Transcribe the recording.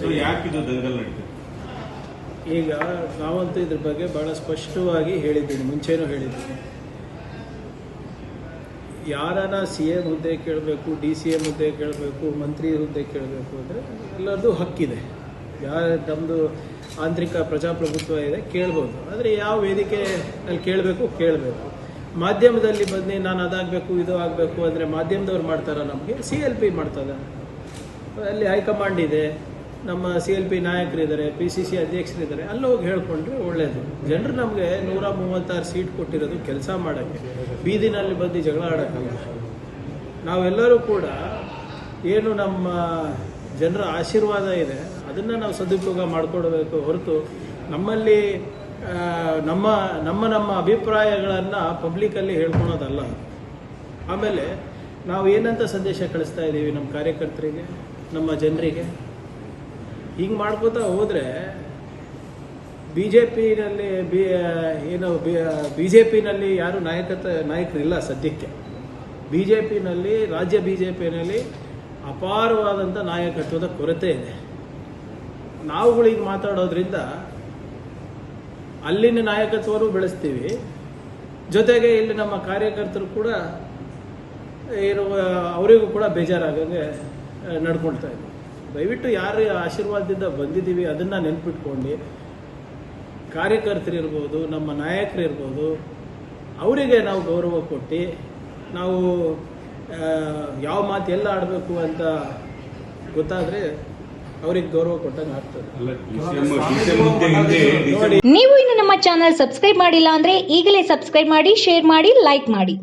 ನೋಡಿ ಯಾಕಿದು ದಂಗಲ್ ನಡೀತದೆ? ಈಗ ನಾವಂತೂ ಇದ್ರ ಬಗ್ಗೆ ಬಹಳ ಸ್ಪಷ್ಟವಾಗಿ ಹೇಳಿದ್ದೀನಿ, ಮುಂಚೆನೂ ಹೇಳಿದ್ದೀನಿ. ಯಾರನ್ನ CM ಹುದ್ದೆ ಕೇಳಬೇಕು, DCM ಹುದ್ದೆ ಕೇಳಬೇಕು, ಮಂತ್ರಿ ಹುದ್ದೆ ಕೇಳಬೇಕು ಅಂದರೆ ಎಲ್ಲರದ್ದು ಹಕ್ಕಿದೆ. ನಮ್ಮದು ಆಂತರಿಕ ಪ್ರಜಾಪ್ರಭುತ್ವ ಇದೆ, ಕೇಳ್ಬೋದು. ಆದರೆ ಯಾವ ವೇದಿಕೆಯಲ್ಲಿ ಕೇಳಬೇಕು. ಮಾಧ್ಯಮದಲ್ಲಿ ಬಂದು ನಾನು ಅದಾಗಬೇಕು ಇದು ಆಗಬೇಕು ಅಂದರೆ ಮಾಧ್ಯಮದವ್ರು ಮಾಡ್ತಾರ? ನಮಗೆ CLP ಮಾಡ್ತದೆ. ಅಲ್ಲಿ ಹೈಕಮಾಂಡ್ ಇದೆ, ನಮ್ಮ CLP ನಾಯಕರಿದ್ದಾರೆ, PCC ಅಧ್ಯಕ್ಷರಿದ್ದಾರೆ, ಅಲ್ಲಿ ಹೋಗಿ ಹೇಳ್ಕೊಂಡ್ರೆ ಒಳ್ಳೆಯದು. ಜನರು ನಮಗೆ 136 ಸೀಟ್ ಕೊಟ್ಟಿರೋದು ಕೆಲಸ ಮಾಡೋಕ್ಕೆ, ಬೀದಿನಲ್ಲಿ ಬಂದು ಜಗಳ ಆಡೋಕ್ಕಲ್ಲ. ನಾವೆಲ್ಲರೂ ಕೂಡ ಏನು ನಮ್ಮ ಜನರ ಆಶೀರ್ವಾದ ಇದೆ ಅದನ್ನು ನಾವು ಸದುಪಯೋಗ ಮಾಡಿಕೊಡ್ಬೇಕು ಹೊರತು ನಮ್ಮಲ್ಲಿ ನಮ್ಮ ಅಭಿಪ್ರಾಯಗಳನ್ನು ಪಬ್ಲಿಕಲ್ಲಿ ಹೇಳ್ಕೊಳೋದಲ್ಲ. ಆಮೇಲೆ ನಾವು ಏನಂತ ಸಂದೇಶ ಕಳಿಸ್ತಾ ಇದ್ದೀವಿ ನಮ್ಮ ಕಾರ್ಯಕರ್ತರಿಗೆ, ನಮ್ಮ ಜನರಿಗೆ? ಹಿಂಗೆ ಮಾಡ್ಕೋತಾ ಹೋದರೆ BJPನಲ್ಲಿ ಯಾರು ನಾಯಕರಿಲ್ಲ ಸದ್ಯಕ್ಕೆ. ರಾಜ್ಯ BJPನಲ್ಲಿ ಅಪಾರವಾದಂಥ ನಾಯಕತ್ವದ ಕೊರತೆ ಇದೆ. ನಾವುಗಳಿಗೆ ಮಾತಾಡೋದ್ರಿಂದ ಅಲ್ಲಿನ ನಾಯಕತ್ವನೂ ಬೆಳೆಸ್ತೀವಿ, ಜೊತೆಗೆ ಇಲ್ಲಿ ನಮ್ಮ ಕಾರ್ಯಕರ್ತರು ಕೂಡ ಅವರಿಗೂ ಕೂಡ ಬೇಜಾರಾಗಂಗೆ ನಡ್ಕೊಳ್ತಾ ಇದ್ದೀವಿ. ದಯವಿಟ್ಟು ಯಾರು ಆಶೀರ್ವಾದದಿಂದ ಬಂದಿದ್ದೀವಿ ಅದನ್ನು ನೆನ್ಪಿಟ್ಕೊಂಡು ಕಾರ್ಯಕರ್ತರಿರ್ಬೋದು, ನಮ್ಮ ನಾಯಕರಿರ್ಬೋದು, ಅವರಿಗೆ ನಾವು ಗೌರವ ಕೊಟ್ಟು ನಾವು ಯಾವ ಮಾತು ಎಲ್ಲ ಆಡಬೇಕು ಅಂತ ಗೊತ್ತಾದರೆ ಅವ್ರಿಗೆ ಗೌರವ ಕೊಟ್ಟಂಗೆ ಆಗ್ತದೆ. ನೀವು ಇನ್ನು ನಮ್ಮ ಚಾನಲ್ ಸಬ್ಸ್ಕ್ರೈಬ್ ಮಾಡಿಲ್ಲ ಅಂದ್ರೆ ಈಗಲೇ ಸಬ್ಸ್ಕ್ರೈಬ್ ಮಾಡಿ, ಶೇರ್ ಮಾಡಿ, ಲೈಕ್ ಮಾಡಿ.